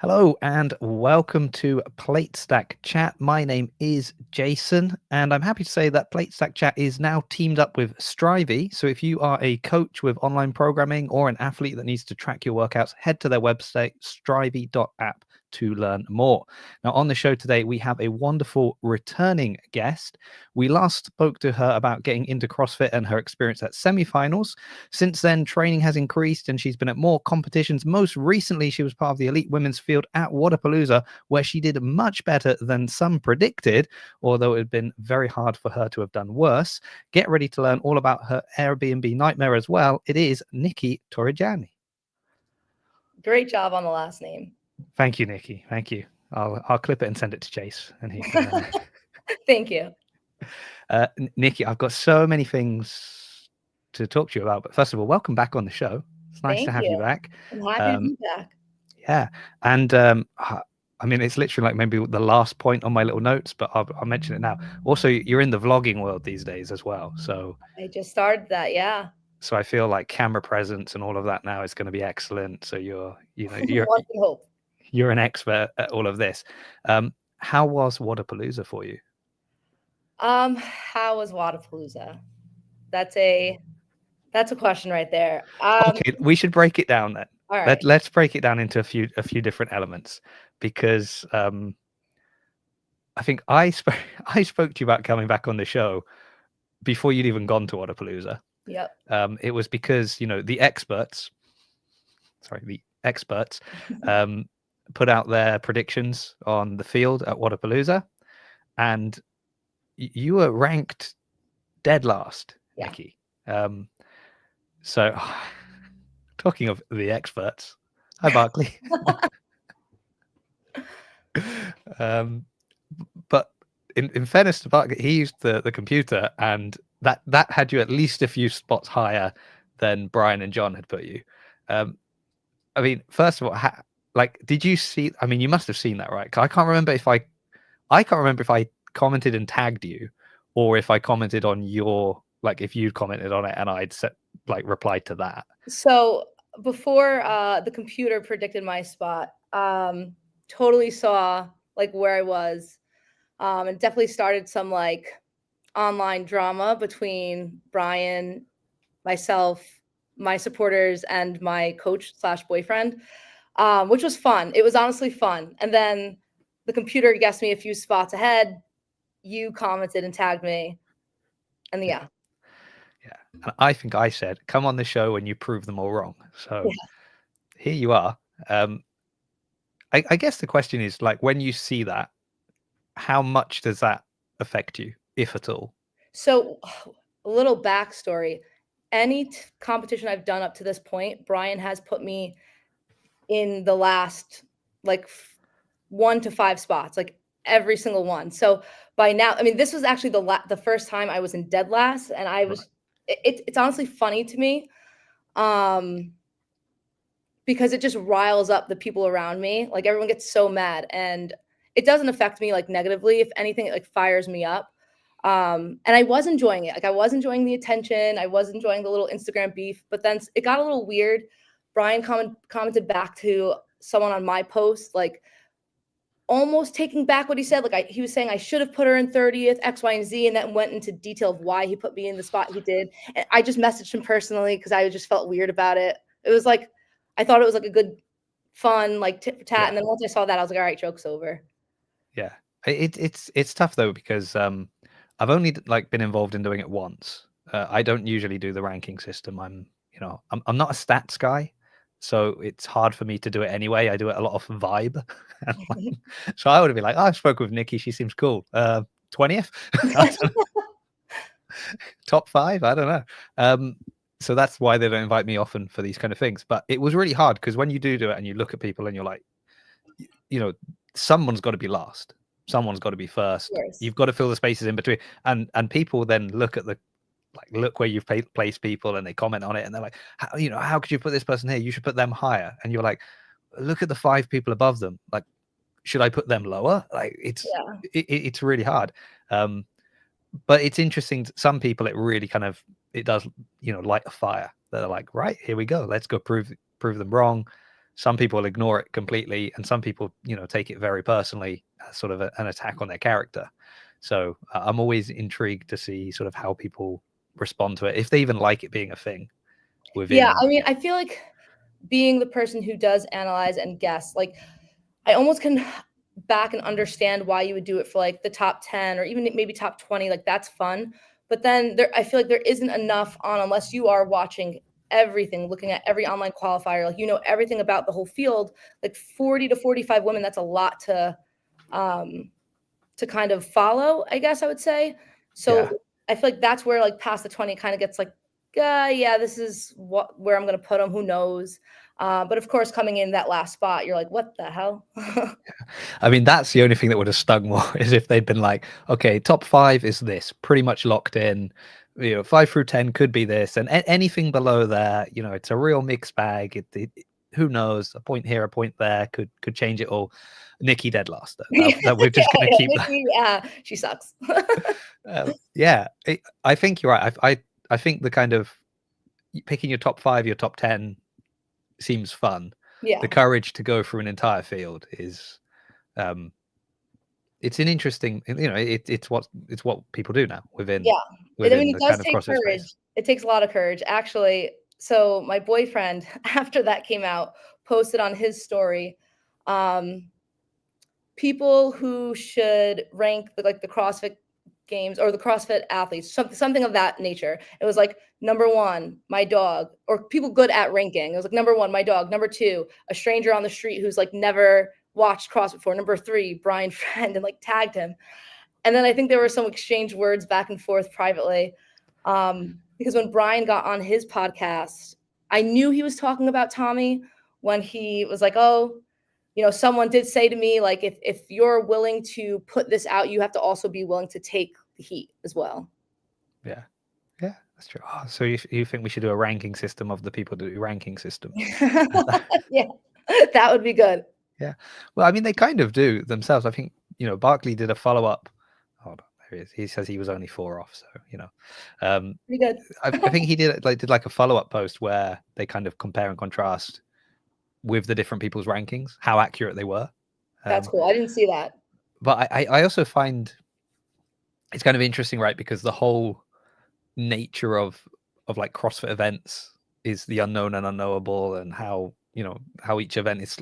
Hello and welcome to Plate Stack Chat. My name is Jason, and I'm happy to say that Plate Stack Chat is now teamed up with Strivey. So if you are a coach with online programming or an athlete that needs to track your workouts, head to their website, strivey.app, to learn more. Now, on the show today, we have a wonderful returning guest. We last spoke to her about getting into CrossFit and her experience at semifinals. Since then, training has increased and she's been at more competitions. Most recently, she was part of the elite women's field at Wodapalooza, where she did much better than some predicted, although it had been very hard for her to have done worse. Get ready to learn all about her Airbnb nightmare as well. It is Nicki Torreggiani. Great job on the last name. Thank you, Nicki. Thank you. I'll clip it and send it to Chase, and he can. Thank you. Nicki, I've got so many things to talk to you about, but first of all, welcome back on the show. It's nice to have you back. I'm happy to be back. Yeah, and I mean, it's literally like maybe the last point on my little notes, but I'll mention it now. Also, you're in the vlogging world these days as well, so I just started that. Yeah. So I feel like camera presence and all of that now is going to be excellent. So you're an expert at all of this. How was Wodapalooza for you? How was Wodapalooza? That's a question right there. Okay, we should break it down then. All right. Let's break it down into a few different elements, because I think I spoke to you about coming back on the show before you'd even gone to Wodapalooza. Yep. It was because the experts put out their predictions on the field at Wodapalooza, and you were ranked dead last, yeah. Nicki. So talking of the experts, hi Barkley. But in fairness to Barkley, he used the computer, and that had you at least a few spots higher than Brian and John had put you. I mean, first of all, did you see? I mean, you must have seen that, right? 'Cause I can't remember if I commented and tagged you, or if I commented on your, if you'd commented on it and I'd replied to that. So before the computer predicted my spot, totally saw where I was, and definitely started some online drama between Brian, myself, my supporters, and my coach/boyfriend, which was fun. It was honestly fun. And then the computer guessed me a few spots ahead. You commented and tagged me, and yeah. And I think I said, come on the show and you prove them all wrong. So here you are. I guess the question is, when you see that, how much does that affect you, if at all? So a little backstory. Any competition I've done up to this point, Brian has put me in the last 1 to 5 spots, every single one. So by now, I mean, this was actually the first time I was in dead last, and I was. Right. It's honestly funny to me, because it just riles up the people around me. Everyone gets so mad, and it doesn't affect me negatively. If anything, it fires me up. And I was enjoying it. I was enjoying the attention. I was enjoying the little Instagram beef, but then it got a little weird. Brian commented back to someone on my post, almost taking back what he said. He was saying I should have put her in 30th, X, Y, and Z, and then went into detail of why he put me in the spot he did. And I just messaged him personally because I just felt weird about it. It was I thought it was a good, fun, tit for tat. Yeah. And then once I saw that, I was like, all right, joke's over. Yeah. It's tough though, because I've only been involved in doing it once. I don't usually do the ranking system. I'm not a stats guy, so it's hard for me to do it anyway. I do it a lot of vibe. So I would be like, I spoke with Nicki. She seems cool. 20th? Top 5? I don't know. So that's why they don't invite me often for these kind of things. But it was really hard, because when you do it and you look at people and you're like, someone's got to be last. Someone's got to be first. Yes. You've got to fill the spaces in between. And people then look at look where you've placed people, and they comment on it, and they're like, how could you put this person here? You should put them higher. And you're like, look at the 5 people above them. Should I put them lower? It's really hard. But it's interesting. Some people, it really it does, light a fire. They're like, right, here we go. Let's go prove them wrong. some people ignore it completely, and some people, take it very personally as sort of an attack on their character. So I'm always intrigued to see sort of how people respond to it, if they even like it being a thing within. Yeah, I mean, I feel like being the person who does analyze and guess, like, I almost can back and understand why you would do it for like the top 10 or even maybe top 20. Like, that's fun. But then I feel like there isn't enough on, unless you are watching everything, looking at every online qualifier, like, everything about the whole field, like 40 to 45 women. That's a lot to kind of follow, I guess I would say. So Yeah. I feel like that's where like past the 20 kind of gets like, yeah, this is where I'm going to put them. Who knows? But of course, coming in that last spot, you're like, what the hell? I mean, that's the only thing that would have stung more, is if they'd been like, okay, top 5 is this, pretty much locked in. 5 through 10 could be this, and anything below there, it's a real mixed bag. Who knows? A point here, a point there could change it all. Nicki dead last, though. That we're just going to keep that. Yeah, she sucks. Yeah, I think you're right. I think the kind of picking your top 5, your top 10 seems fun. Yeah. The courage to go through an entire field is, it's an interesting, it's what people do now within. Yeah, I mean, it the does kind of take CrossFit courage. space. It takes a lot of courage, actually. So my boyfriend, after that came out, posted on his story, people who should rank the CrossFit games or the CrossFit athletes, something of that nature. It was like, number 1, my dog, or people good at ranking. It was like, number 1, my dog. Number 2, a stranger on the street who's like never watched CrossFit before. Number 3, Brian Friend, and like tagged him. And then I think there were some exchange words back and forth privately. Because when Brian got on his podcast, I knew he was talking about Tommy when he was like, oh, someone did say to me, like, if you're willing to put this out, you have to also be willing to take the heat as well. Yeah. Yeah, that's true. Oh, so you think we should do a ranking system of the people that do ranking systems? Yeah, that would be good. Yeah. Well, I mean, they kind of do themselves. I think, Barkley did a follow-up. Hold on, there he is. He says he was only 4 off. So, Pretty good. I think he did like a follow-up post where they kind of compare and contrast with the different people's rankings, how accurate they were. That's cool. I didn't see that. But I also find it's kind of interesting, right? Because the whole nature of like CrossFit events is the unknown and unknowable, and how each event is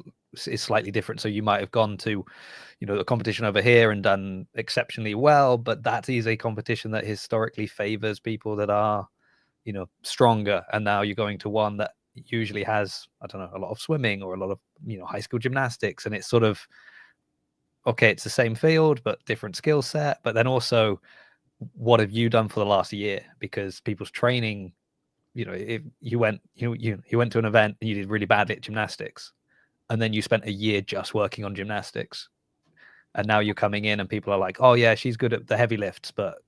slightly different. So you might have gone to a competition over here and done exceptionally well, but that is a competition that historically favors people that are stronger, and now you're going to one that usually has, I don't know, a lot of swimming or a lot of high school gymnastics, and it's sort of, okay, it's the same field but different skill set. But then also, what have you done for the last year? Because people's training, if you went you went to an event and you did really badly at gymnastics, and then you spent a year just working on gymnastics, and now you're coming in and people are like, oh yeah, she's good at the heavy lifts, but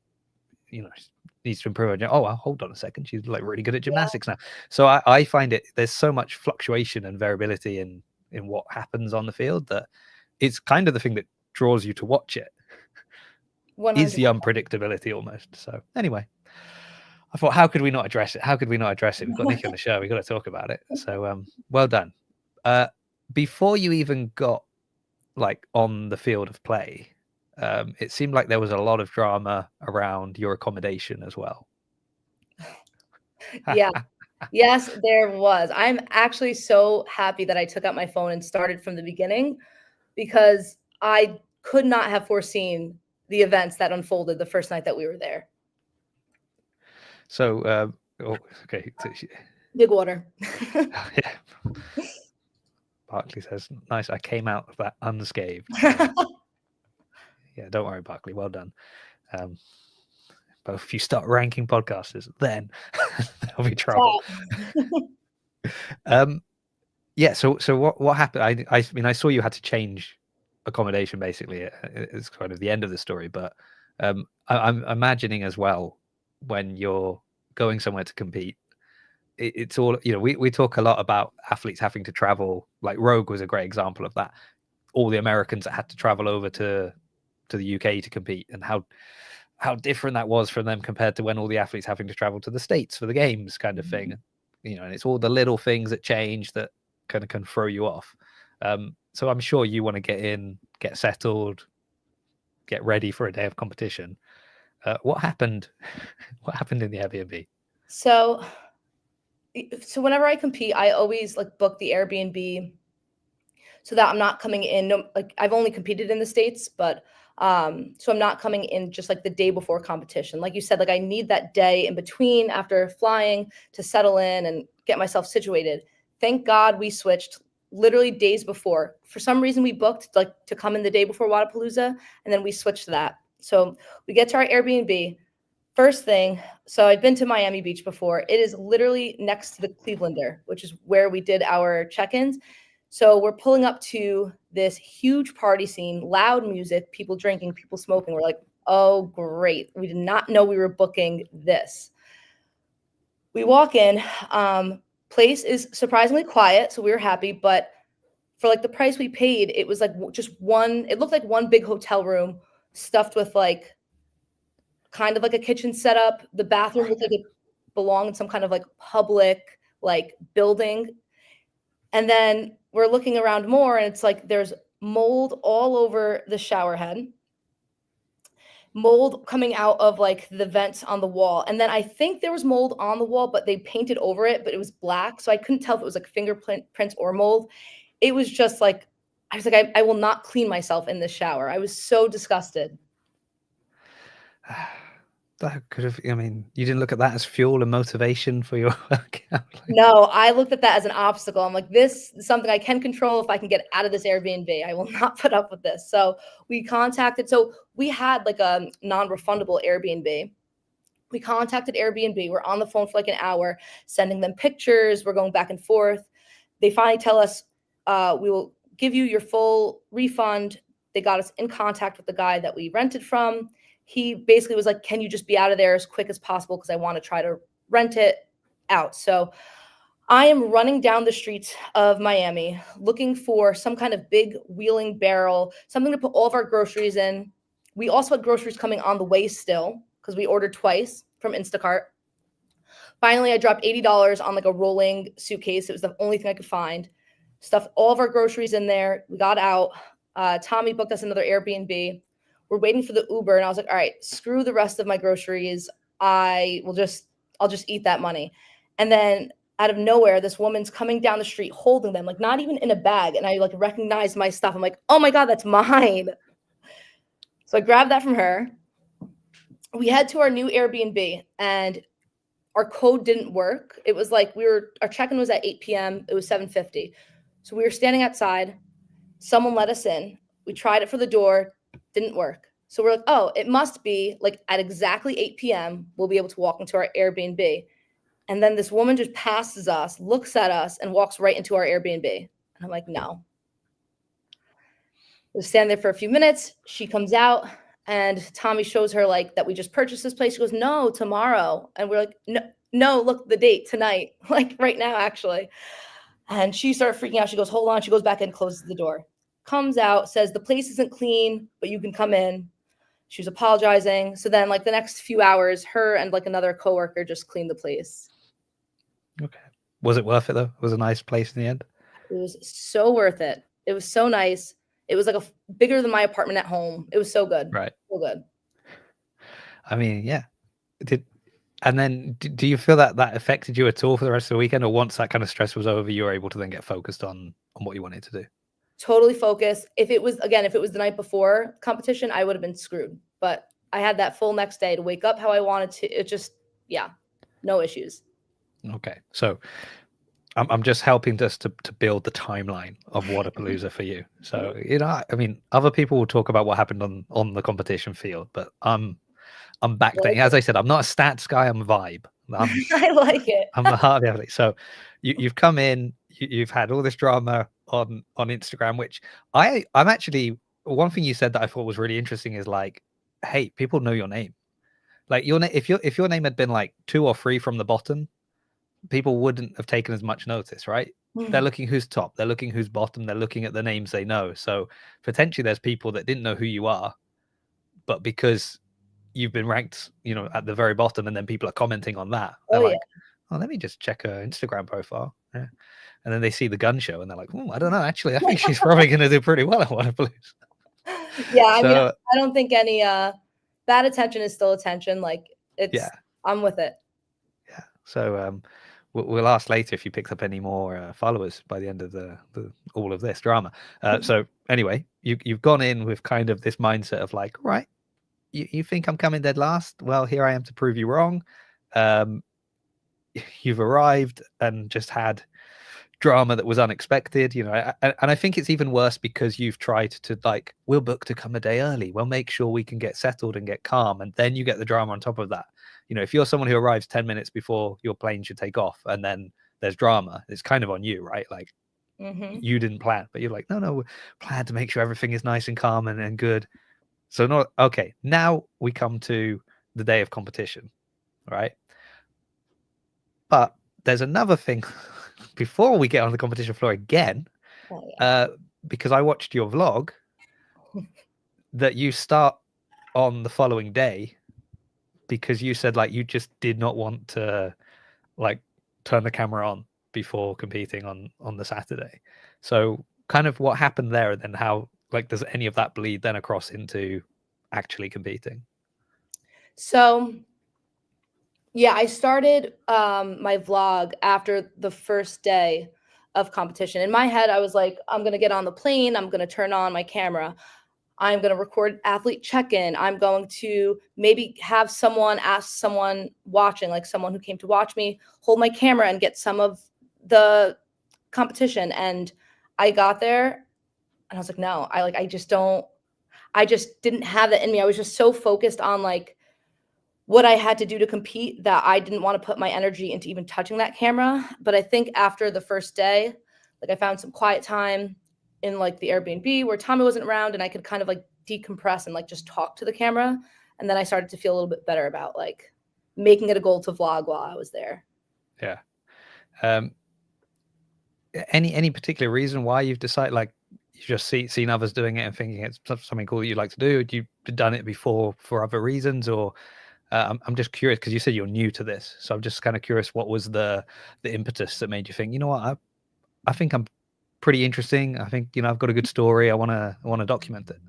needs to improve. Oh, well, hold on a second, she's like really good at gymnastics now. So I find there's so much fluctuation and variability in what happens on the field, that it's kind of the thing that draws you to watch it. 100%. Is the unpredictability almost. So anyway, I thought, how could we not address it? We've got Nicki on the show, we've got to talk about it. So well done. Before you even got like on the field of play, it seemed like there was a lot of drama around your accommodation as well. Yeah. Yes, there was. I'm actually so happy that I took out my phone and started from the beginning, because I could not have foreseen the events that unfolded the first night that we were there. So, okay. Big water. Yeah. Barkley says, nice, I came out of that unscathed. Yeah, don't worry, Barkley, well done. But if you start ranking podcasters, then there'll be trouble. Yeah, so what happened? I mean, I saw you had to change accommodation, basically. It's kind of the end of the story, but I'm imagining as well, when you're going somewhere to compete, it's all, we talk a lot about athletes having to travel. Like Rogue was a great example of that. All the Americans that had to travel over to the UK to compete, and how different that was from them compared to when all the athletes having to travel to the States for the games, kind of thing. And it's all the little things that change that can throw you off. So I'm sure you want to get in, get settled, get ready for a day of competition. What happened? What happened in the Airbnb? So whenever I compete, I always like book the Airbnb so that I'm not coming in. No, like I've only competed in the States, but so I'm not coming in just like the day before competition. Like you said, like I need that day in between after flying to settle in and get myself situated. Thank God we switched literally days before. For some reason, we booked like to come in the day before Wodapalooza, and then we switched to that. So we get to our Airbnb. First thing, so I've been to Miami Beach before. It is literally next to the Clevelander, which is where we did our check-ins. So we're pulling up to this huge party scene, loud music, people drinking, people smoking. We're like, oh, great. We did not know we were booking this. We walk in. Place is surprisingly quiet, so we were happy. But for like the price we paid, it was like just one, it looked like one big hotel room stuffed with like kind of like a kitchen setup. The bathroom looked like it belonged in some kind of like public like building. And then we're looking around more and it's like there's mold all over the shower head, mold coming out of like the vents on the wall. And then I think there was mold on the wall, but they painted over it, but it was black. So I couldn't tell if it was like fingerprints or mold. It was just like, I was like, I will not clean myself in this shower. I was so disgusted. That could have, I mean, you didn't look at that as fuel and motivation for your workout. No, I looked at that as an obstacle. I'm like, this is something I can control if I can get out of this Airbnb. I will not put up with this. So we had like a non-refundable Airbnb. We contacted Airbnb. We're on the phone for like an hour, sending them pictures. We're going back and forth. They finally tell us, we will give you your full refund. They got us in contact with the guy that we rented from. He basically was like, can you just be out of there as quick as possible? Because I want to try to rent it out. So I am running down the streets of Miami looking for some kind of big wheeling barrel, something to put all of our groceries in. We also had groceries coming on the way still because we ordered twice from Instacart. Finally, I dropped $80 on like a rolling suitcase. It was the only thing I could find. Stuffed all of our groceries in there. We got out. Tommy booked us another Airbnb. We're waiting for the Uber. And I was like, all right, screw the rest of my groceries. I'll just eat that money. And then out of nowhere, this woman's coming down the street holding them, like not even in a bag. And I like recognize my stuff. I'm like, oh my God, that's mine. So I grabbed that from her. We head to our new Airbnb and our code didn't work. It was like our check-in was at 8 p.m. It was 7:50. So we were standing outside. Someone let us in. We tried it for the door. Didn't work. So we're like, oh, it must be like at exactly 8 p.m. we'll be able to walk into our Airbnb. And then this woman just passes us, looks at us, and walks right into our Airbnb. And I'm like, no. We stand there for a few minutes. She comes out, and Tommy shows her like that we just purchased this place. She goes, no, tomorrow. And we're like, no, look, the date tonight, like right now, actually. And she started freaking out. She goes, hold on. She goes back in, closes the door. Comes out, says the place isn't clean, but you can come in. She was apologizing. So then like the next few hours, her and like another coworker just cleaned the place. Okay. Was it worth it though? It was a nice place in the end? It was so worth it. It was so nice. It was like bigger than my apartment at home. It was so good. Right. So good. I mean, yeah. And then do you feel that affected you at all for the rest of the weekend? Or once that kind of stress was over, you were able to then get focused on what you wanted to do? Totally focused. If it was the night before competition, I would have been screwed. But I had that full next day to wake up how I wanted to. It just, yeah, no issues. Okay. So I'm just helping us to build the timeline of Wodapalooza for you. So, I mean, other people will talk about what happened on the competition field, but I'm backdating. As I said, I'm not a stats guy, I'm a vibe. I like it. I'm the heart of it. So you've come in, you've had all this drama on Instagram, which I'm actually, one thing you said that I thought was really interesting is like, hey, people know your name. Like if your name had been like 2 or 3 from the bottom, people wouldn't have taken as much notice, right? They're looking who's top, they're looking who's bottom, they're looking at the names they know. So potentially there's people that didn't know who you are, but because you've been ranked, at the very bottom, and then people are commenting on that, they're like, oh, let me just check her Instagram profile. Yeah. And then they see the gun show and they're like, I don't know, actually, I think she's probably going to do pretty well at Wodapalooza. Yeah, I mean, So I don't think any bad attention is still attention. Like yeah, I'm with it. yeah. So we'll ask later if you picked up any more followers by the end of the all of this drama. So anyway, you've gone in with kind of this mindset of like, right, you think I'm coming dead last? Well, here I am to prove you wrong. You've arrived and just had drama that was unexpected, you know, and I think it's even worse because you've tried to like, we'll book to come a day early, we'll make sure we can get settled and get calm, and then you get the drama on top of that. You know, if you're someone who arrives 10 minutes before your plane should take off and then there's drama, it's kind of on you, right? Like you didn't plan, but you're like, no, we plan to make sure everything is nice and calm and good. So not okay. Now we come to the day of competition, right? But there's another thing before we get on the competition floor again, because I watched your vlog that you start on the following day because you said like you just did not want to like turn the camera on before competing on the Saturday. So kind of what happened there, and then how like does any of that bleed then across into actually competing? So yeah, I started my vlog after the first day of competition. In my head, I was like, I'm going to get on the plane. I'm going to turn on my camera. I'm going to record athlete check-in. I'm going to maybe have someone ask someone watching, like someone who came to watch me, hold my camera and get some of the competition. And I got there and I was like, no, I just didn't have that in me. I was just so focused on like what I had to do to compete that I didn't want to put my energy into even touching that camera. But I think after the first day, like I found some quiet time in like the Airbnb where Tommy wasn't around and I could kind of like decompress and like just talk to the camera. And then I started to feel a little bit better about like making it a goal to vlog while I was there. Yeah. Any particular reason why you've decided, like you just seen others doing it and thinking it's something cool that you'd like to do? You've done it before for other reasons, or I'm just curious because you said you're new to this, so I'm just kind of curious what was the impetus that made you think, you know what, I think I'm pretty interesting. I think, you know, I've got a good story. I want to document it.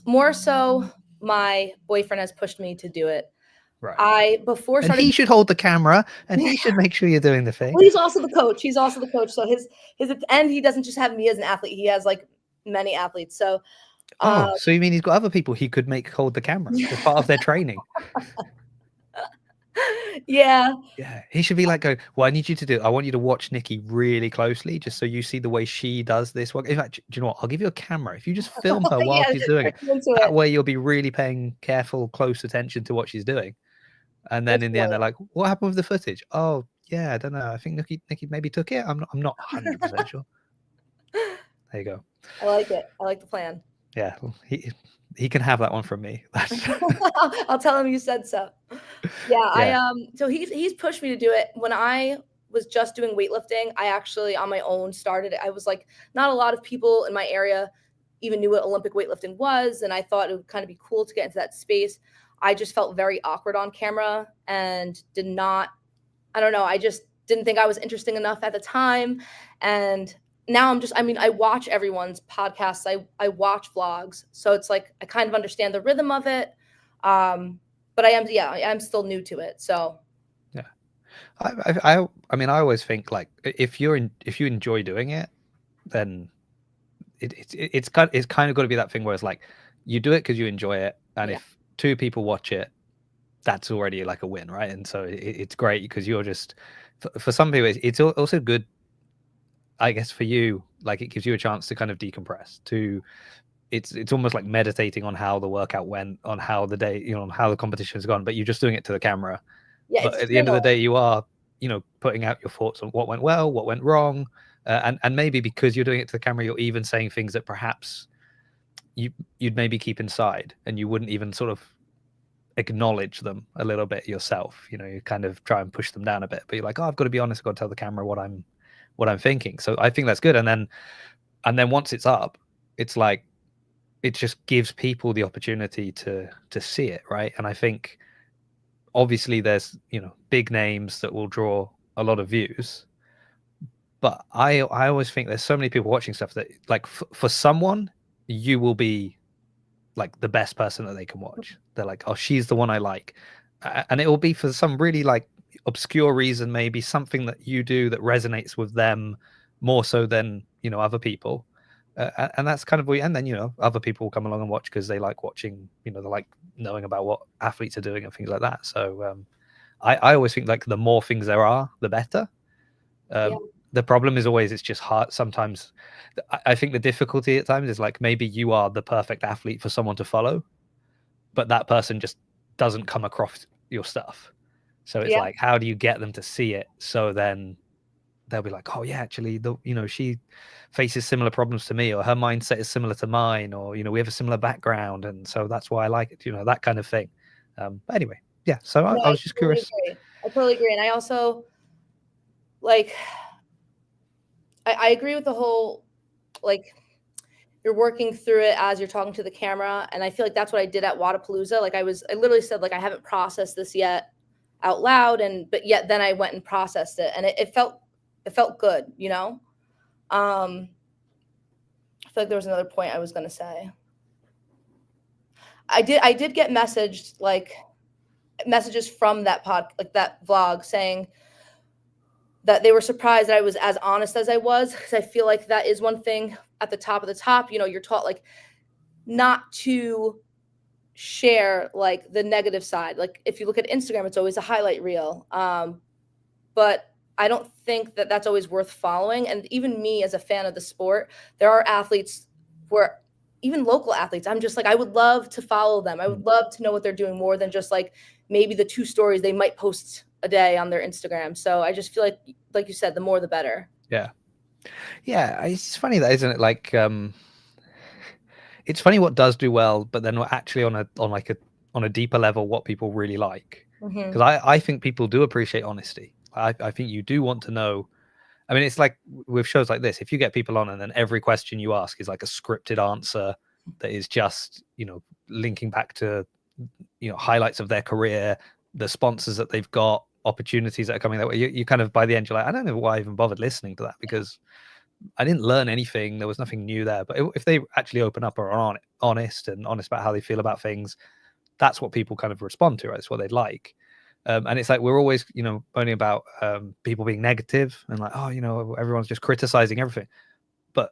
More so my boyfriend has pushed me to do it. Right. And he should hold the camera and he should make sure you're doing the thing. Well, he's also the coach. So his and he doesn't just have me as an athlete. He has like many athletes. So so you mean he's got other people he could make hold the camera as part of their training? Yeah. Yeah, he should be like, go, well, I need you to do, I want you to watch Nicki really closely just so you see the way she does this work. In fact, do you know what? I'll give you a camera. If you just film her while she's doing it, that way you'll be really paying careful, close attention to what she's doing. And then in the end, they're like, what happened with the footage? Oh, yeah, I don't know. I think Nicki maybe took it. I'm not 100% sure. There you go. I like it. I like the plan. Yeah, he can have that one from me. I'll tell him you said so. Yeah, so he's pushed me to do it. When I was just doing weightlifting, I actually on my own started it. I was like, not a lot of people in my area even knew what Olympic weightlifting was, and I thought it would kind of be cool to get into that space. I just felt very awkward on camera and I don't know, I just didn't think I was interesting enough at the time. And now I watch everyone's podcasts. I watch vlogs. So it's like, I kind of understand the rhythm of it. But I'm still new to it. So. Yeah. I mean, I always think like, if you enjoy doing it, then it's kind of got to be that thing where it's like, you do it because you enjoy it. And if 2 people watch it, that's already like a win, right? And so it's great because you're just, for some people, it's also good, I guess, for you, like it gives you a chance to kind of decompress. It's almost like meditating on how the workout went, on how the day, you know, on how the competition has gone, but you're just doing it to the camera. Yeah, but at the end of the day, you are, you know, putting out your thoughts on what went well, what went wrong, and maybe because you're doing it to the camera, you're even saying things that perhaps you'd maybe keep inside, and you wouldn't even sort of acknowledge them a little bit yourself. You know, you kind of try and push them down a bit, but you're like, oh, I've got to be honest, I've got to tell the camera what I'm thinking. So I think that's good. And then once it's up, it's like, it just gives people the opportunity to see it, right? And I think obviously there's, you know, big names that will draw a lot of views, but I always think there's so many people watching stuff that, like, for someone, you will be like the best person that they can watch. They're like, oh, she's the one I like. And it will be for some really like obscure reason, maybe something that you do that resonates with them more so than, you know, other people. And that's kind of and then, you know, other people will come along and watch because they like watching, you know, they like knowing about what athletes are doing and things like that. So I always think like the more things there are, the better. Yeah. The problem is always it's just hard sometimes. I think the difficulty at times is like maybe you are the perfect athlete for someone to follow, but that person just doesn't come across your stuff. So it's Yeah. like, how do you get them to see it? So then they'll be like, oh yeah, actually, you know, she faces similar problems to me, or her mindset is similar to mine, or, you know, we have a similar background, and so that's why I like it, you know, that kind of thing. But anyway, yeah. So No, I I was just totally curious. agree. I totally agree. And I also like I agree with the whole like you're working through it as you're talking to the camera. And I feel like that's what I did at Wodapalooza. Like I literally said, like, I haven't processed this yet out loud. But yet then I went and processed it and it felt good, you know? I feel like there was another point I was going to say. I did get messages from that like that vlog saying that they were surprised that I was as honest as I was. Cause I feel like that is one thing at the top of the top, you know, you're taught like not to share like the negative side. Like if you look at Instagram, it's always a highlight reel. But I don't think that that's always worth following. And even me as a fan of the sport, there are athletes where even local athletes, I'm just like, I would love to follow them. I would love to know what they're doing more than just like maybe the 2 stories they might post a day on their Instagram. So I just feel like you said, the more the better. Yeah. Yeah. It's funny that, isn't it? Like, it's funny what does do well, but then actually on a deeper level, what people really like. Because I think people do appreciate honesty. I think you do want to know. I mean, it's like with shows like this, if you get people on and then every question you ask is like a scripted answer that is just, you know, linking back to, you know, highlights of their career, the sponsors that they've got, opportunities that are coming that way, you kind of, by the end, you're like, I don't know why I even bothered listening to that, because I didn't learn anything. There was nothing new there. But if they actually open up or are honest about how they feel about things, that's what people kind of respond to, right? It's what they'd like. And it's like we're always, you know, moaning about people being negative and like, oh, you know, everyone's just criticizing everything. But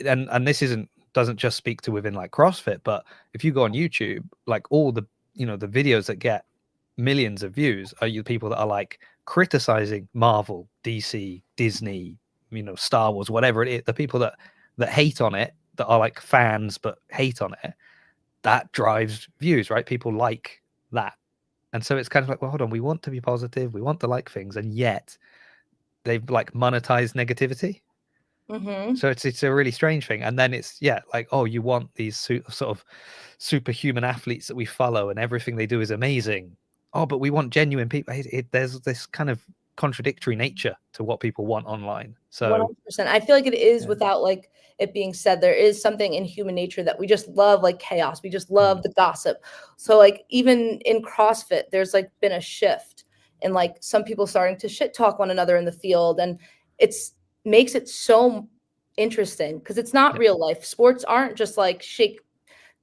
and this doesn't just speak to within like CrossFit, but if you go on YouTube, like all the, you know, the videos that get millions of views are you people that are like criticizing Marvel, DC, Disney, you know, Star Wars, whatever it is. The people that hate on it, that are like fans but hate on it, that drives views, right? People like that. And so it's kind of like, well, hold on, we want to be positive, we want to like things, and yet they've like monetized negativity. So it's a really strange thing. And then it's, yeah, like, oh, you want these sort of superhuman athletes that we follow and everything they do is amazing. Oh, but we want genuine people. There's this kind of contradictory nature to what people want online. So 100%. I feel like it is, yeah. without like it being said, there is something in human nature that we just love, like chaos. We just love the gossip. So like even in CrossFit, there's like been a shift in like some people starting to shit talk one another in the field, and it's makes it so interesting because it's not Yeah. real life. Sports aren't just like shake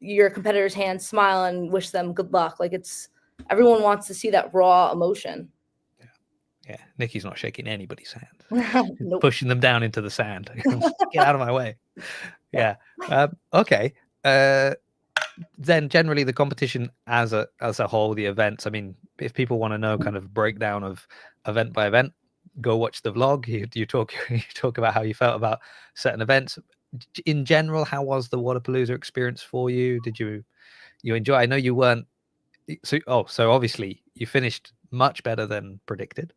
your competitor's hand, smile, and wish them good luck. Like it's everyone wants to see that raw emotion. Yeah, Nicki's not shaking anybody's hand. She's Nope. pushing them down into the sand. Get out of my way. Yeah. Okay. Then generally the competition as a whole, the events. I mean, if people want to know kind of breakdown of event by event, go watch the vlog. You talk you talk about how you felt about certain events. In general, how was the Wodapalooza experience for you? Did you enjoy? I know you weren't. So obviously you finished much better than predicted.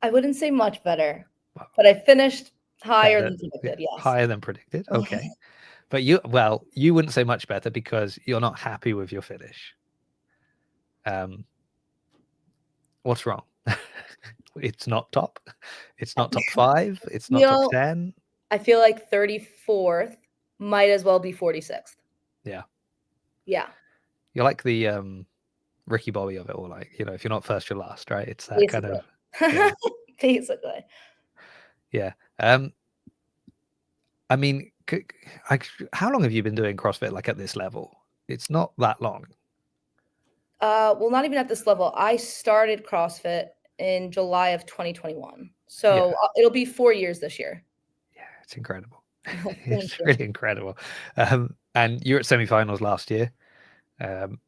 I wouldn't say much better, Well, but I finished higher better, than yeah, predicted, yes. higher than predicted. Okay, but you wouldn't say much better because you're not happy with your finish. What's wrong? It's not top. It's not top 5. It's not top 10. I feel like 34th might as well be 46th. Yeah. Yeah. You're like the Ricky Bobby of it all. Like, if you're not first, you're last, right? It's that kind Basically. of, yeah, Basically. yeah. I mean, how long have you been doing CrossFit like at this level? It's not that long. Well, not even at this level. I started CrossFit in July of 2021. So Yeah. it'll be 4 years this year. Yeah, it's incredible. Thank It's you. really incredible. And you're at semifinals last year. Um,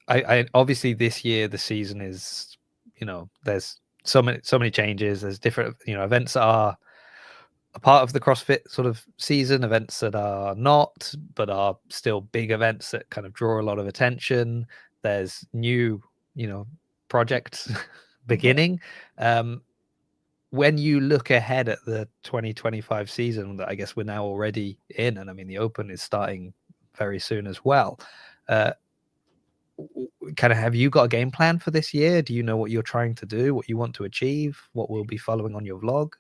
I obviously this year the season is, there's so many changes. There's different, events that are a part of the CrossFit sort of season, events that are not, but are still big events that kind of draw a lot of attention. There's new, projects beginning. When you look ahead at the 2025 season that I guess we're now already in, and I mean the Open is starting very soon as well. Kind of, have you got a game plan for this year? Do you know what you're trying to do, what you want to achieve, what will be following on your vlog?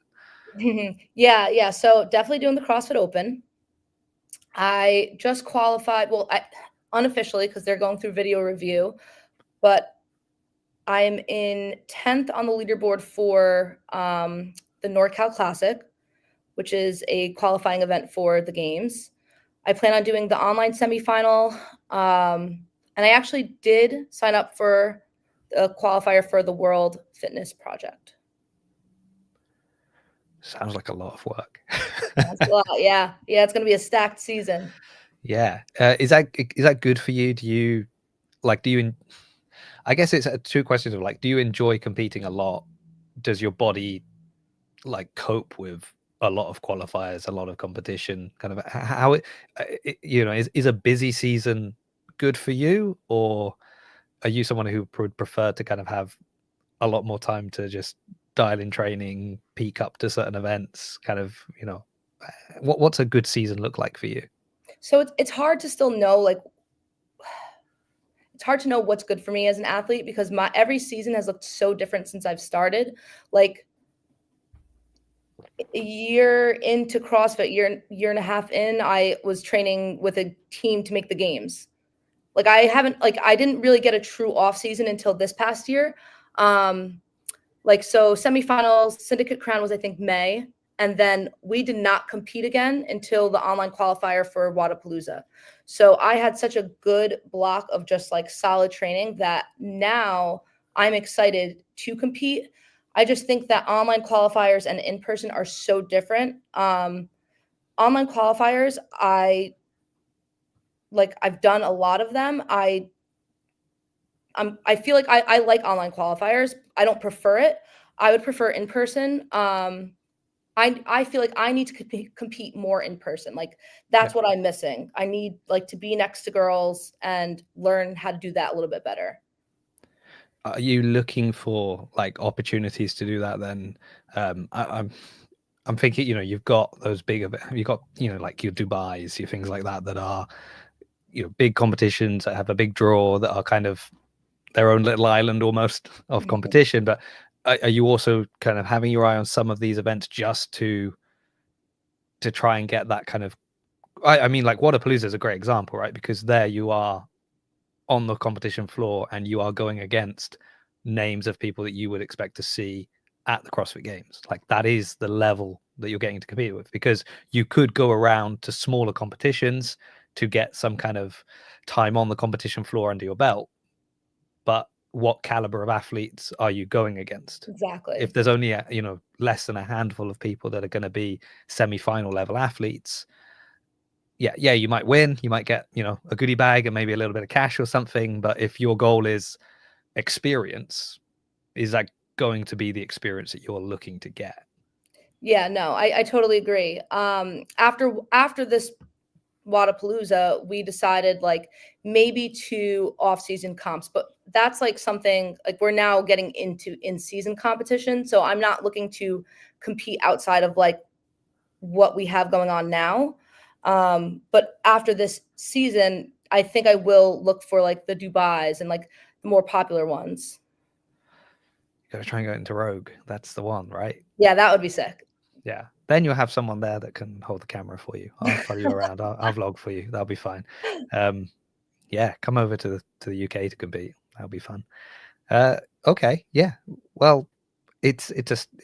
Yeah. So definitely doing the CrossFit Open. I just qualified, well, unofficially because they're going through video review, but I'm in 10th on the leaderboard for the NorCal Classic, which is a qualifying event for the games. I plan on doing the online semifinal. And I actually did sign up for a qualifier for the World Fitness Project. Sounds like a lot of work. That's a lot. Yeah. Yeah. It's going to be a stacked season. Yeah. Is that good for you? I guess it's two questions of like, do you enjoy competing a lot? Does your body like cope with a lot of qualifiers, a lot of competition? Kind of how is a busy season good for you, or are you someone who would prefer to kind of have a lot more time to just dial in training, peak up to certain events? Kind of, what's a good season look like for you? So it's hard to still know, like, it's hard to know what's good for me as an athlete because every season has looked so different since I've started. Like a year into CrossFit, year and a half in, I was training with a team to make the games. Like I didn't really get a true off season until this past year. So semifinals, Syndicate Crown was I think May, and then we did not compete again until the online qualifier for Wodapalooza. So I had such a good block of just like solid training that now I'm excited to compete. I just think that online qualifiers and in person are so different. Online qualifiers, I've done a lot of them. I feel like I like online qualifiers. I don't prefer it. I would prefer in person. I feel like I need to compete more in person. Like that's what I'm missing. I need like to be next to girls and learn how to do that a little bit better. Are you looking for like opportunities to do that then? I'm thinking, you've got those big, you've got, like your Dubais, your things like that are, big competitions that have a big draw that are kind of their own little island almost of competition. But are you also kind of having your eye on some of these events just to try and get that kind of, I mean, like Wodapalooza is a great example, right? Because there you are on the competition floor and you are going against names of people that you would expect to see at the CrossFit Games. Like that is the level that you're getting to compete with, because you could go around to smaller competitions to get some kind of time on the competition floor under your belt. But what caliber of athletes are you going against? Exactly. If there's only less than a handful of people that are going to be semi-final level athletes, yeah, you might win, you might get, a goodie bag and maybe a little bit of cash or something. But if your goal is experience, is that going to be the experience that you're looking to get? Yeah, no, I totally agree. After this Wodapalooza, we decided like maybe 2 off-season comps, but that's like something like we're now getting into in-season competition. So I'm not looking to compete outside of like what we have going on now. But after this season, I think I will look for like the Dubais and like the more popular ones. You got to try and go into Rogue. That's the one, right? Yeah, that would be sick. Yeah. Then you'll have someone there that can hold the camera for you. I'll follow you around. I'll vlog for you. That'll be fine. Yeah, come over to the UK to compete. That'll be fun. Okay, yeah. Well, it's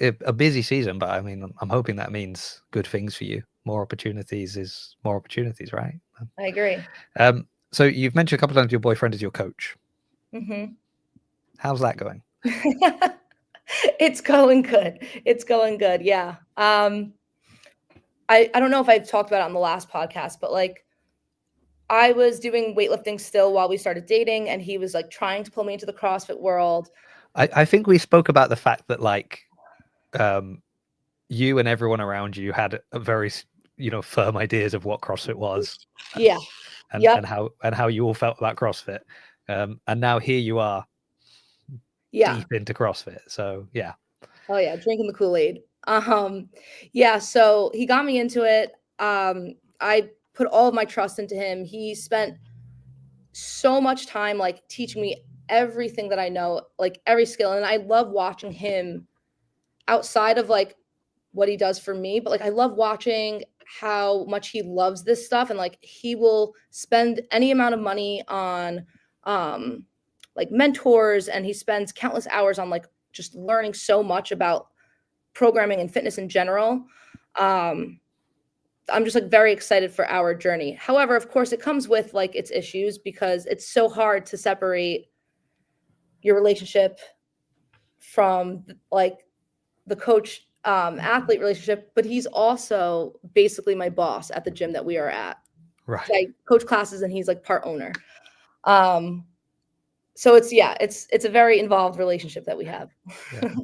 a busy season, but I mean, I'm hoping that means good things for you. More opportunities is more opportunities, right? I agree. So you've mentioned a couple of times your boyfriend is your coach. Mm-hmm. How's that going? It's going good. It's going good. Yeah. I don't know if I've talked about it on the last podcast, but like I was doing weightlifting still while we started dating, and he was like trying to pull me into the CrossFit world. I think we spoke about the fact that like you and everyone around you had a very firm ideas of what CrossFit was. Yeah. And, Yep. and how you all felt about CrossFit. And now here you are Yeah. deep into CrossFit. So yeah. Oh yeah, drinking the Kool-Aid. Yeah, so he got me into it. I put all of my trust into him. He spent so much time like teaching me everything that I know, like every skill. And I love watching him outside of like what he does for me, but like I love watching how much he loves this stuff, and like he will spend any amount of money on like mentors, and he spends countless hours on like just learning so much about programming and fitness in general. I'm just like very excited for our journey. However, of course, it comes with like its issues because it's so hard to separate your relationship from like the coach athlete relationship, but he's also basically my boss at the gym that we are at. Right. I coach classes and he's like part owner. So it's a very involved relationship that we have. Yeah.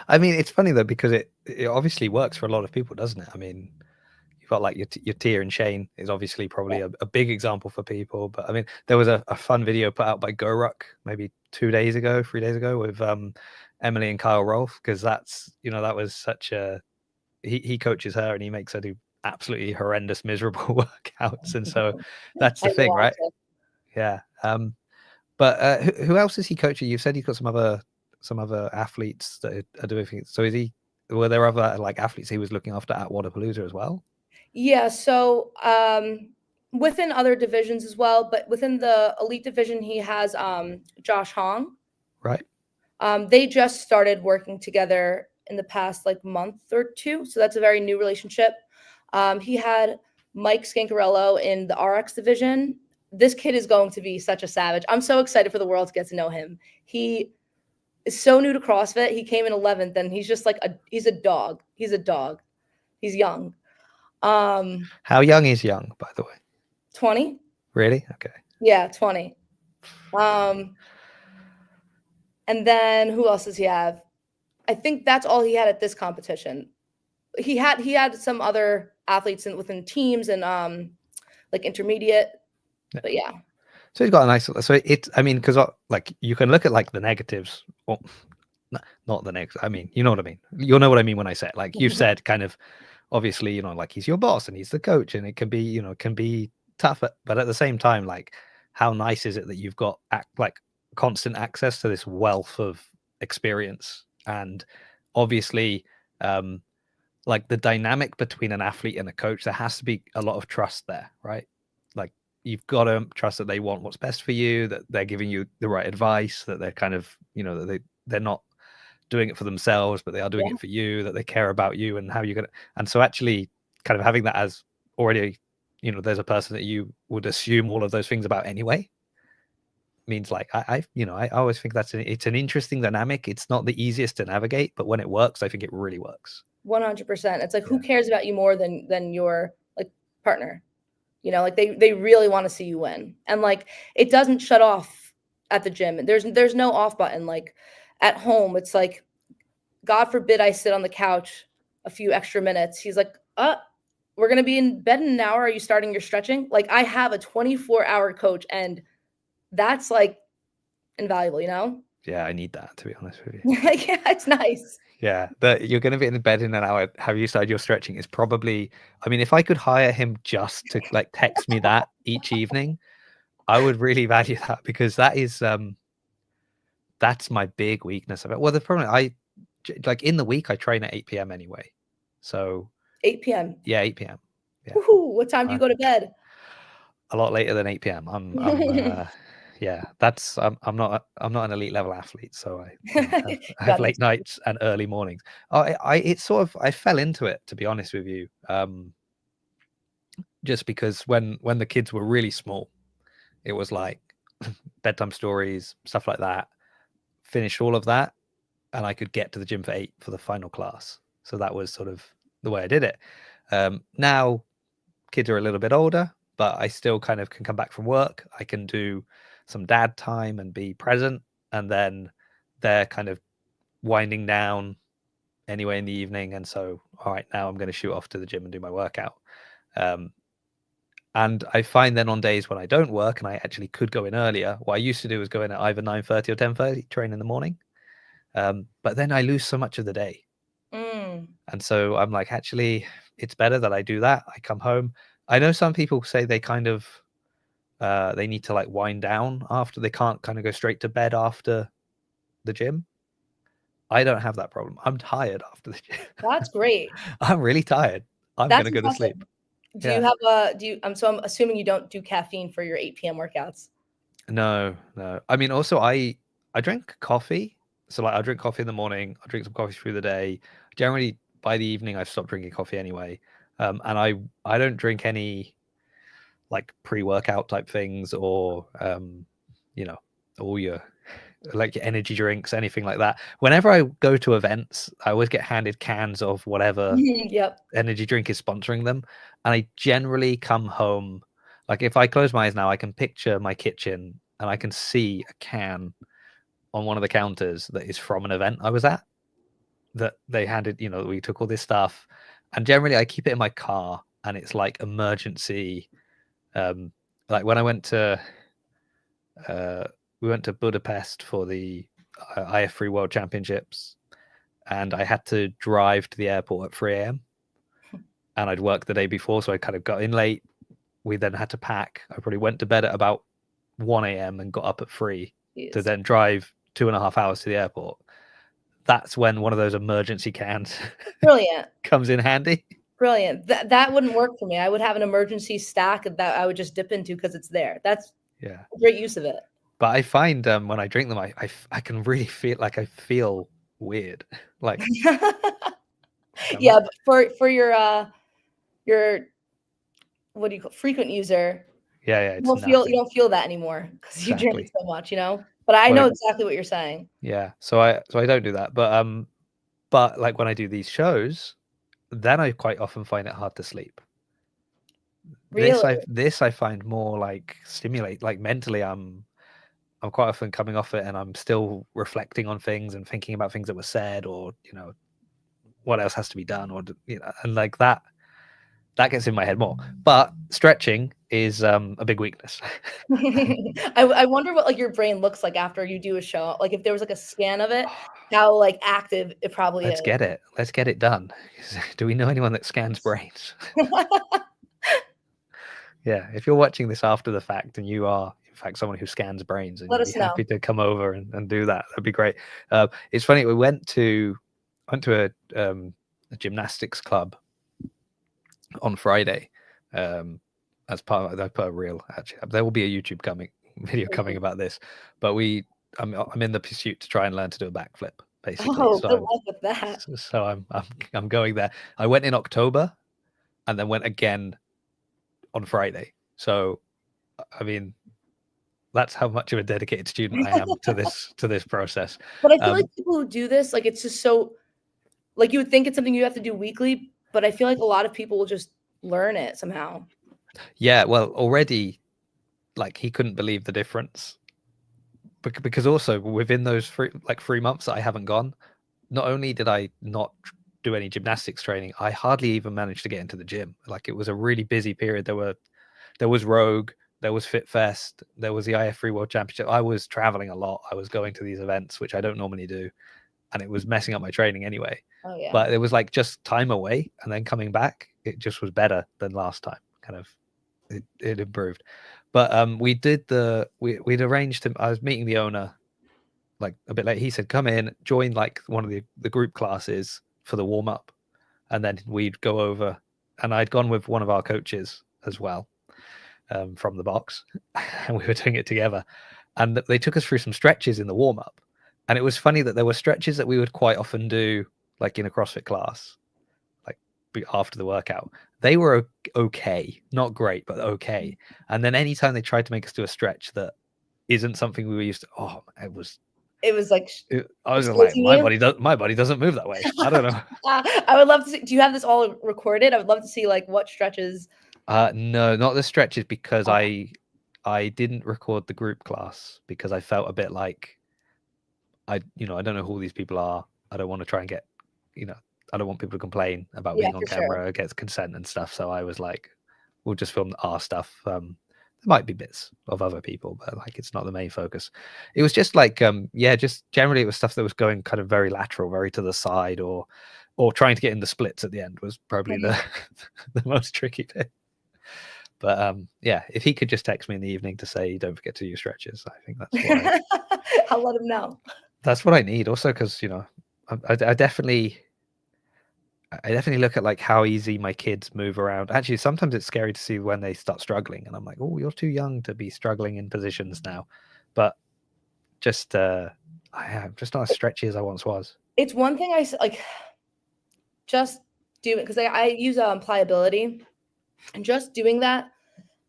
I mean, it's funny though, because it obviously works for a lot of people, doesn't it? I mean, you've got like your Tia and Shane is obviously probably a big example for people. But I mean, there was a fun video put out by GoRuck maybe 3 days ago with Emily and Kyle Rolfe, because that's that was such a he coaches her and he makes her do absolutely horrendous, miserable workouts, and so that's the thing, right? Yeah. But who else is he coaching? You said he's got some other athletes that are doing things. So were there other like athletes he was looking after at Wodapalooza as well? Yeah, so within other divisions as well, but within the elite division, he has Josh Hong. Right. They just started working together in the past like month or two, so that's a very new relationship. He had Mike Scancarello in the RX division. This kid is going to be such a savage. I'm so excited for the world to get to know him. He is so new to CrossFit. He came in 11th, and he's just like he's a dog. He's a dog. He's young. How young is young, by the way? 20. Really? Okay. Yeah, 20. And then who else does he have? I think that's all he had at this competition. He had some other athletes within teams and like intermediate, but yeah. So he's got a nice. So I mean, because like you can look at like the negatives, or not the negatives. I mean, you know what I mean. You'll know what I mean when I say it. Like you said, kind of obviously, like he's your boss and he's the coach, and it can be tough, but at the same time, like how nice is it that you've got like constant access to this wealth of experience, and obviously like the dynamic between an athlete and a coach, there has to be a lot of trust there, right? Like you've got to trust that they want what's best for you, that they're giving you the right advice, that they're kind of that they're not doing it for themselves, but they are doing it for you, that they care about you and how you're gonna. And so actually kind of having that as already there's a person that you would assume all of those things about anyway, means like I always think it's an interesting dynamic. It's not the easiest to navigate, but when it works, I think it really works. 100%. It's like who cares about you more than your like partner? Like they really want to see you win. And like it doesn't shut off at the gym. There's no off button. Like at home, it's like, God forbid I sit on the couch a few extra minutes. He's like, we're going to be in bed in an hour. Are you starting your stretching? Like I have a 24-hour coach, and that's like invaluable, Yeah, I need that, to be honest with you. Yeah, it's nice. Yeah, that you're going to be in bed in an hour. Have you started your stretching? Is probably. I mean, if I could hire him just to like text me that each evening, I would really value that, because that is that's my big weakness of it. Well, the problem like in the week I train at 8 p.m. anyway, so 8 p.m. Yeah, 8 p.m. Yeah. Woo-hoo. What time do you go to bed? A lot later than 8 p.m. I'm Yeah, that's I'm not an elite level athlete, so I have Got late this. nights and early mornings. It's sort of I fell into it, to be honest with you, just because when the kids were really small, it was like bedtime stories, stuff like that. Finished all of that, and I could get to the gym for 8 for the final class. So that was sort of the way I did it. Now kids are a little bit older, but I still kind of can come back from work. I can do some dad time and be present, and then they're kind of winding down anyway in the evening. And so, all right, now I'm going to shoot off to the gym and do my workout. And I find then on days when I don't work and I actually could go in earlier, what I used to do was go in at either 9:30 or 10:30, train in the morning. But then I lose so much of the day. Mm. And so I'm like, actually, it's better that I do that. I come home. I know some people say they kind of they need to like wind down after, they can't kind of go straight to bed after the gym. I don't have that problem. I'm tired after the gym. That's great. I'm really tired. I'm That's gonna go to impressive. sleep. Do you Yeah. have a so I'm assuming you don't do caffeine for your 8 PM workouts. No. I mean, also I drink coffee. So like I'll drink coffee in the morning, I'll drink some coffee through the day. Generally by the evening I've stopped drinking coffee anyway. And I don't drink any like pre-workout type things or you know, all your like your energy drinks, anything like that. Whenever I go to events, I always get handed cans of whatever Yep. energy drink is sponsoring them. And I generally come home, like if I close my eyes now, I can picture my kitchen and I can see a can on one of the counters that is from an event I was at, that they handed, we took all this stuff. And generally I keep it in my car, and it's like emergency. Like when I went to we went to Budapest for the IF3 World Championships, and I had to drive to the airport at 3 a.m. and I'd worked the day before, so I kind of got in late. We then had to pack. I probably went to bed at about 1 a.m. and got up at 3 to then drive 2.5 hours to the airport. That's when one of those emergency cans Brilliant. comes in handy. Brilliant. That wouldn't work for me. I would have an emergency stack that I would just dip into because it's there. That's a great use of it. But I find when I drink them, I can really feel like I feel weird. Like yeah, but for your what do you call frequent user? Yeah, you don't feel that anymore because you drink so much, But I know exactly what you're saying. Yeah, so I don't do that, but like when I do these shows, then I quite often find it hard to sleep. Really? This I find more like stimulate, like mentally I'm quite often coming off it and I'm still reflecting on things and thinking about things that were said, or what else has to be done, or and like that gets in my head more. But stretching is a big weakness. I wonder what like your brain looks like after you do a show. Like if there was like a scan of it, how like active it probably Let's is. Let's get it done. Do we know anyone that scans brains? Yeah, if you're watching this after the fact and you are in fact someone who scans brains, and you'd be happy to come over and do that, that'd be great. It's funny, we went to a gymnastics club on Friday. As part of, I put a reel, actually there will be a YouTube video coming about this, but I'm in the pursuit to try and learn to do a backflip, basically. Oh, good luck with that. So I'm going there. I went in October and then went again on Friday. So I mean, that's how much of a dedicated student I am to this process. But I feel like people who do this, like it's just so, like you would think it's something you have to do weekly, but I feel like a lot of people will just learn it somehow. Yeah, well, already, like he couldn't believe the difference, because also within those 3 months that I haven't gone, not only did I not do any gymnastics training, I hardly even managed to get into the gym. Like it was a really busy period. There was Rogue, there was Fit Fest, there was the IF3 World Championship. I was traveling a lot. I was going to these events, which I don't normally do, and it was messing up my training anyway. Oh yeah. But it was like just time away and then coming back, it just was better than last time. Kind of, it improved. But we'd arranged I was meeting the owner like a bit late. He said, come in, join like one of the group classes for the warm up, and then we'd go over. And I'd gone with one of our coaches as well, from the box, and we were doing it together. And they took us through some stretches in the warm-up. And it was funny that there were stretches that we would quite often do, like in a CrossFit class, like after the workout. They were okay, not great, but okay. And then anytime they tried to make us do a stretch that isn't something we were used to, it was like I was like, my body doesn't move that way. I don't know. I would love to see, do you have this all recorded? I would love to see like what stretches. No, not the stretches, because I didn't record the group class because I felt a bit like I don't know who all these people are. I don't want to try and get, I don't want people to complain about being on camera, gets consent and stuff. So I was like, we'll just film our stuff. There might be bits of other people, but like it's not the main focus. It was just like, just generally it was stuff that was going kind of very lateral, very to the side, or trying to get in the splits at the end was probably the most tricky bit. But if he could just text me in the evening to say, don't forget to use stretches, I think that's what I'll let him know. That's what I need. Also, because I definitely look at like how easy my kids move around. Actually, sometimes it's scary to see when they start struggling, and I'm like, oh, you're too young to be struggling in positions now. But just I am just not as stretchy as I once was. It's one thing I like. Just do it because I use pliability, and just doing that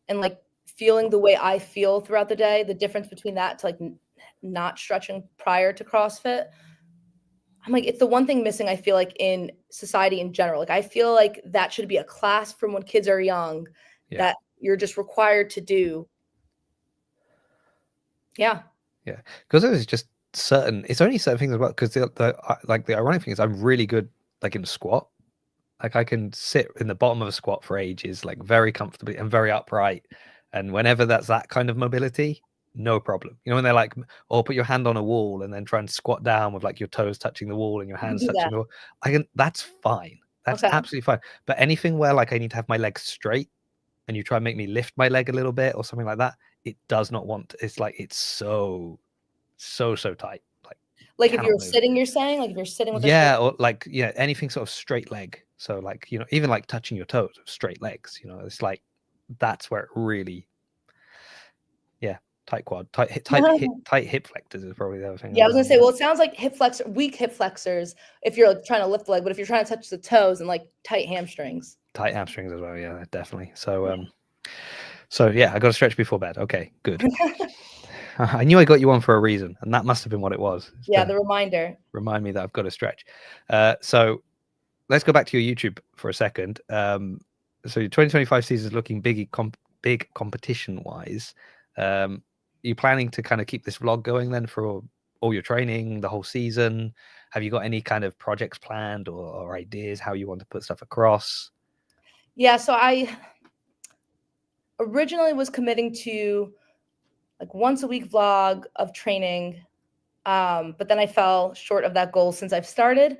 and like feeling the way I feel throughout the day, the difference between that to like not stretching prior to CrossFit, I'm like, it's the one thing missing, I feel like, in society in general. Like I feel like that should be a class from when kids are young that you're just required to do. Yeah. Because it's just it's only certain things as well. Because the ironic thing is I'm really good like in a squat. Like I can sit in the bottom of a squat for ages, like very comfortably and very upright. And whenever that's that kind of mobility, no problem. When they're like, put your hand on a wall and then try and squat down with like your toes touching the wall and your hands touching the wall. That's fine. That's absolutely fine. But anything where like I need to have my legs straight and you try and make me lift my leg a little bit or something like that, it does not want to. It's like, it's so tight. Like if you're sitting, you're saying, like if you're sitting with or like anything sort of straight leg. So like even like touching your toes, straight legs. It's like that's where it really, tight quad, tight hip flexors is probably the other thing. Yeah, I was gonna say, well, it sounds like weak hip flexors if you're like trying to lift the leg, but if you're trying to touch the toes, and like tight hamstrings. Tight hamstrings as well, yeah, definitely. So I got to stretch before bed. Okay, good. I knew I got you on for a reason, and that must have been what it was. The reminder. Remind me that I've got to stretch. So let's go back to your YouTube for a second. So your 2025 season is looking big competition-wise. Are you planning to kind of keep this vlog going then for all your training, the whole season? Have you got any kind of projects planned or ideas how you want to put stuff across? Yeah, so I originally was committing to like once a week vlog of training, but then I fell short of that goal since I've started.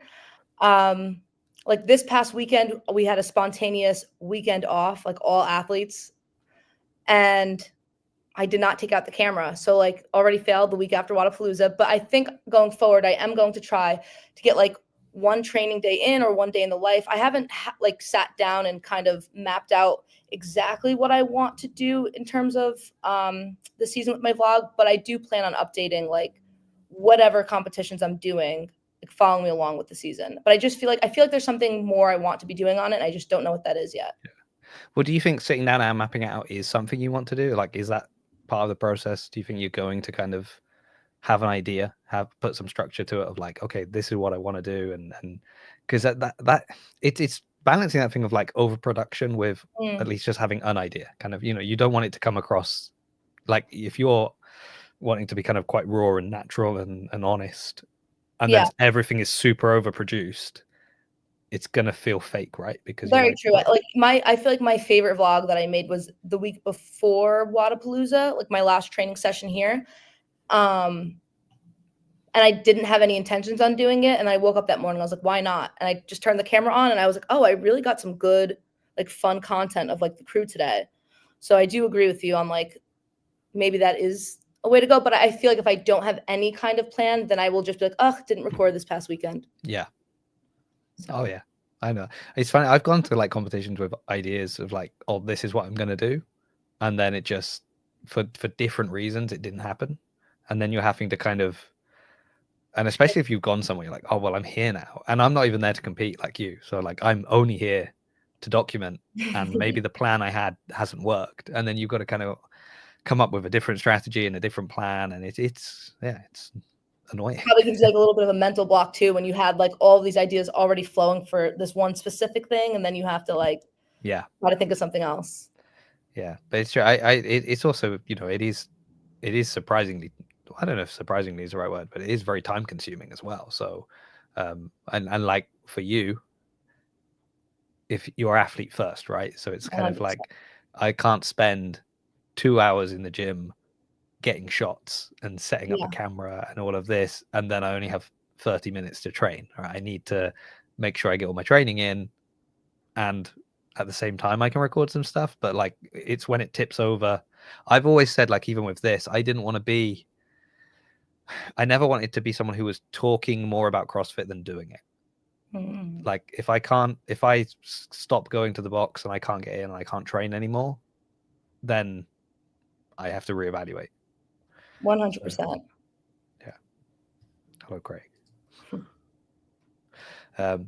Like this past weekend, we had a spontaneous weekend off, like all athletes, and I did not take out the camera. So like already failed the week after Wodapalooza, but I think going forward, I am going to try to get like one training day in or one day in the life. I haven't like sat down and kind of mapped out exactly what I want to do in terms of the season with my vlog, but I do plan on updating like whatever competitions I'm doing, like following me along with the season. But I just feel like there's something more I want to be doing on it. And I just don't know what that is yet. Well, do you think sitting down and mapping it out is something you want to do? Like, is that part of the process? Do you think you're going to kind of have an idea, put some structure to it of like, okay, this is what I want to do, and because it's balancing that thing of like overproduction with at least just having an idea, kind of, you don't want it to come across like, if you're wanting to be kind of quite raw and natural and honest, and then everything is super overproduced, it's gonna feel fake, right? Because very true. I feel like my favorite vlog that I made was the week before Wodapalooza, like my last training session here. And I didn't have any intentions on doing it. And I woke up that morning, I was like, why not? And I just turned the camera on and I was like, oh, I really got some good, like fun content of like the crew today. So I do agree with you on like, maybe that is a way to go. But I feel like if I don't have any kind of plan, then I will just be like, oh, didn't record this past weekend. Yeah. So. Oh yeah, I know. It's funny. I've gone to like competitions with ideas of like, oh, this is what I'm going to do. And then it just, for different reasons, it didn't happen. and then you're having to kind of, and especially if you've gone somewhere, you're like, oh well, I'm here now, and I'm not even there to compete like you. So like, I'm only here to document, and maybe the plan I had hasn't worked, and then you've got to kind of come up with a different strategy and a different plan, and it's annoying. Probably gives you like a little bit of a mental block too when you had like all these ideas already flowing for this one specific thing, and then you have to like try to think of something else. Yeah, but it's true. It's also, you know, it is surprisingly, I don't know if surprisingly is the right word, but it is very time consuming as well. So, and like for you, if you're athlete first, right? So it's kind of 100%. like, I can't spend 2 hours in the gym getting shots and setting up a camera and all of this, and then I only have 30 minutes to train. Right? I need to make sure I get all my training in, and at the same time I can record some stuff. But like, it's when it tips over. I've always said, like, even with this, I never wanted to be someone who was talking more about CrossFit than doing it. Like, if I stop going to the box and I can't get in and I can't train anymore, then I have to reevaluate. 100%. Yeah. Hello, Craig.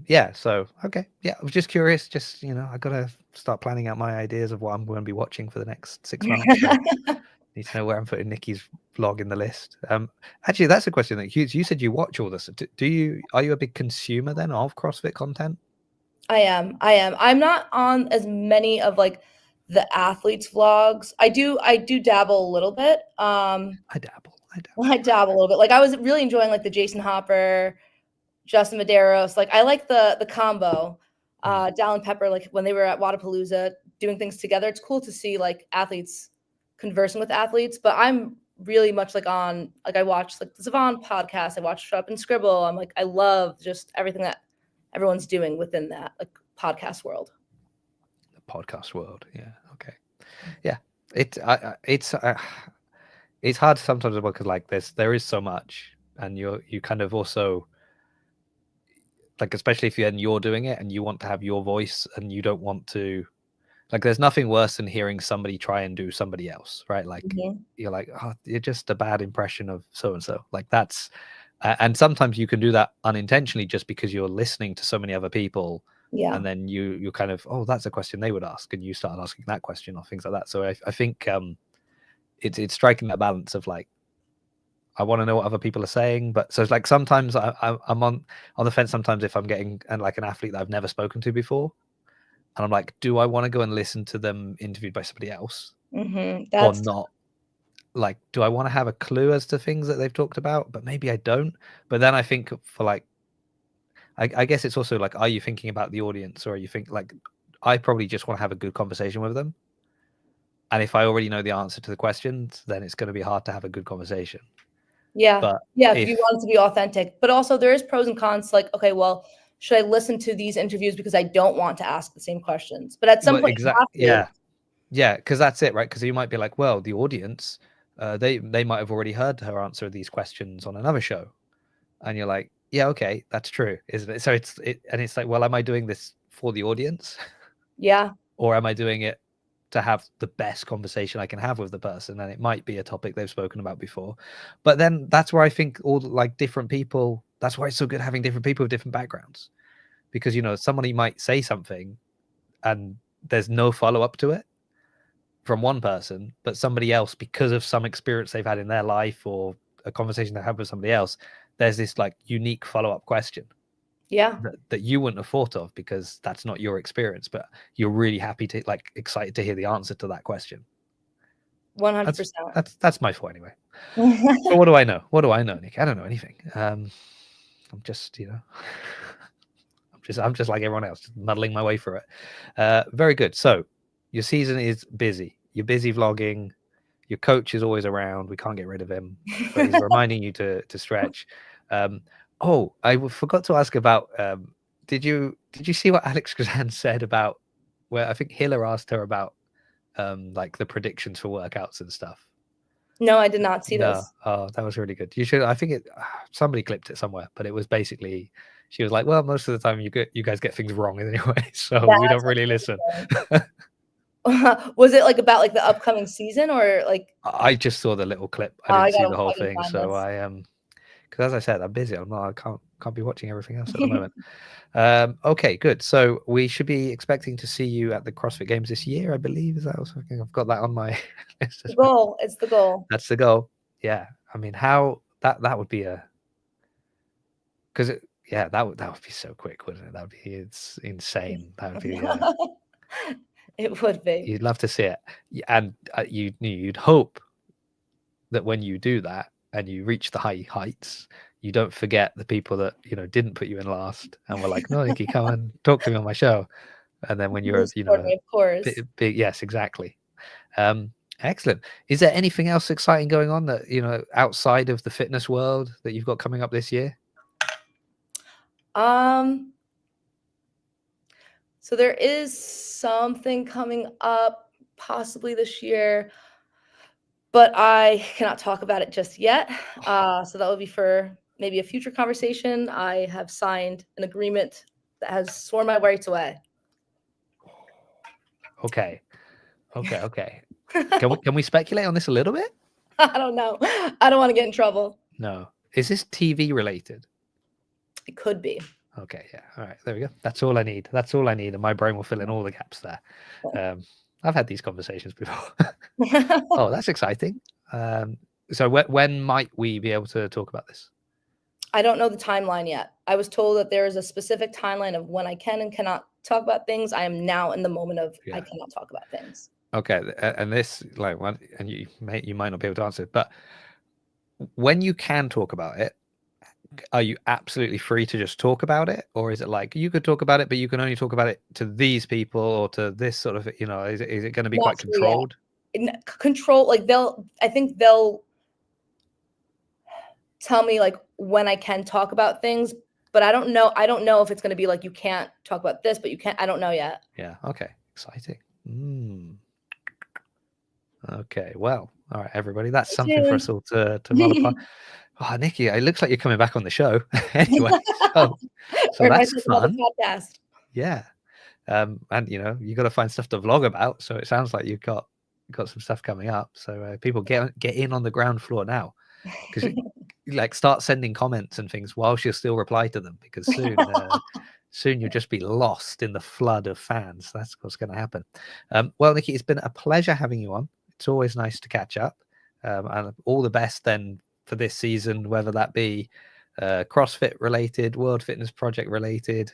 Yeah, so okay. Yeah, I was just curious. Just, you know, I gotta start planning out my ideas of what I'm going to be watching for the next 6 months. So need to know where I'm putting Nicki's vlog in the list. Actually, that's a question that you said you watch all this. Are you a big consumer then of CrossFit content? I am. I'm not on as many of like the athletes vlogs. I do dabble a little bit. I dabble a little bit. Like, I was really enjoying like the Jason Hopper, Justin Medeiros. Like, I like the combo. Dallin Pepper, like when they were at Wodapalooza doing things together. It's cool to see like athletes conversing with athletes, but I'm really much like on, like, I watch like the Savant podcast. I watch Shut Up and Scribble. I'm like, I love just everything that everyone's doing within that like podcast world. The podcast world. Yeah. Okay. Yeah. It's hard sometimes as well, because like there is so much, and you kind of also, like, especially if you're doing it and you want to have your voice and you don't want to, like, there's nothing worse than hearing somebody try and do somebody else, right? Like, you're like, oh, you're just a bad impression of so and so. Like, that's and sometimes you can do that unintentionally just because you're listening to so many other people. And then you kind of, oh, that's a question they would ask, and you start asking that question or things like that. So I think it's striking that balance of like, I want to know what other people are saying, but so it's like sometimes I'm on the fence sometimes if I'm getting like an athlete that I've never spoken to before, and I'm like, do I want to go and listen to them interviewed by somebody else or not? Like, do I want to have a clue as to things that they've talked about? But maybe I don't. But then I think for like, I guess it's also like, are you thinking about the audience, or are you think like, I probably just want to have a good conversation with them. And if I already know the answer to the questions, then it's going to be hard to have a good conversation. But if you want it to be authentic. But also there is pros and cons. Like, okay, well, should I listen to these interviews because I don't want to ask the same questions? But at some point, yeah, because that's it, right? Because you might be like, well, the audience, they might have already heard her answer these questions on another show, and you're like, yeah, okay, that's true, isn't it? So it's like, well, am I doing this for the audience? Yeah. Or am I doing it to have the best conversation I can have with the person? And it might be a topic they've spoken about before. But then that's where I think all like different people, that's why it's so good having different people with different backgrounds. Because, you know, somebody might say something and there's no follow-up to it from one person, but somebody else, because of some experience they've had in their life or a conversation they have with somebody else, there's this like unique follow-up question. Yeah. That you wouldn't have thought of because that's not your experience, but you're really happy to, like, excited to hear the answer to that question. 100%. That's my thought anyway. But what do I know? What do I know, Nick? I don't know anything. I'm just, you know, I'm just like everyone else, just muddling my way through it. Very good. So your season is busy. You're busy vlogging. Your coach is always around. We can't get rid of him, but he's reminding you to stretch. Oh, I forgot to ask about. Did you see what Alex Kazan said about where I think Hiller asked her about like the predictions for workouts and stuff? No, I did not see this. Oh, that was really good. You should. I think somebody clipped it somewhere, but it was basically, she was like, "Well, most of the time you guys get things wrong anyway, so we don't really listen." Was it like about like the upcoming season or like? I just saw the little clip. I I didn't see gotta, the whole I can thing, find so this. I because as I said, I'm busy. I can't be watching everything else at the moment. Okay, good. So we should be expecting to see you at the CrossFit Games this year, I believe. Is that also? I've got that on my list The as well. goal. It's the goal. That's the goal. Yeah. I mean, how that would be because yeah, that would be so quick, wouldn't it? It's insane. That would be It would be. you'd love to see it, and you'd hope that when you do that and you reach the high heights, you don't forget the people that didn't put you in last and were like, "No, Nicki, come and talk to me on my show." And then when you're, Please support me, of course. big, yes, exactly. Excellent. Is there anything else exciting going on that outside of the fitness world that you've got coming up this year? So there is something coming up possibly this year, but I cannot talk about it just yet. So that will be for maybe a future conversation. I have signed an agreement that has sworn my rights away. Okay. Can we speculate on this a little bit? I don't know. I don't want to get in trouble. No. Is this TV related? It could be. Okay, yeah. All right, there we go. That's all I need. And my brain will fill in all the gaps there. I've had these conversations before. Oh, that's exciting. So when might we be able to talk about this? I don't know the timeline yet. I was told that there is a specific timeline of when I can and cannot talk about things. I am now in the moment of I cannot talk about things. Okay, and this and you might not be able to answer it, but when you can talk about it, are you absolutely free to just talk about it, or is it like you could talk about it, but you can only talk about it to these people or to this sort of, is it going to be quite controlled? Control, like I think they'll tell me like when I can talk about things, but I don't know if it's going to be like you can't talk about this, but you can't. I don't know yet. Yeah. Okay. Exciting. Okay. Well. All right, everybody. That's something for us all to mull upon. Oh, Nicki, it looks like you're coming back on the show anyway. So that's fun. Podcast. Yeah. And you got to find stuff to vlog about. So it sounds like you've got some stuff coming up. So people get in on the ground floor now, because like start sending comments and things whilst you still reply to them, because soon you'll just be lost in the flood of fans. That's what's going to happen. Well, Nicki, it's been a pleasure having you on. It's always nice to catch up, and all the best then for this season, whether that be CrossFit related, World Fitness Project related,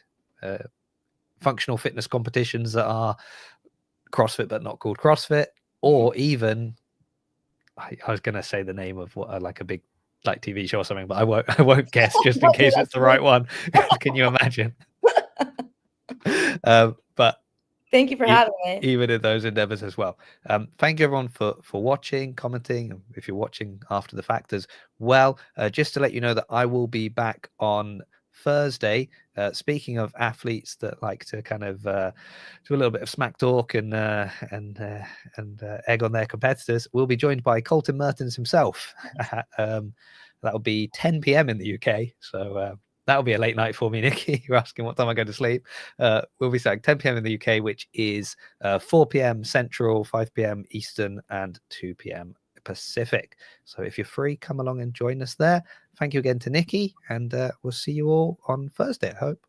functional fitness competitions that are CrossFit but not called CrossFit, or even I was going to say the name of what like a big like TV show or something, but I won't guess just in case it's the right one. Can you imagine? But thank you for having me. Even in those endeavors as well. Thank you everyone for watching, commenting, if you're watching after the fact as well. Just to let you know that I will be back on Thursday. Speaking of athletes that like to kind of do a little bit of smack talk and egg on their competitors, we'll be joined by Colton Mertens himself. That'll be 10 p.m. in the UK. So that'll be a late night for me, Nicki. You're asking what time I go to sleep. We'll be saying 10 p.m. in the UK, which is 4 p.m. Central, 5 p.m. Eastern, and 2 p.m. Pacific. So if you're free, come along and join us there. Thank you again to Nicki, and we'll see you all on Thursday, I hope.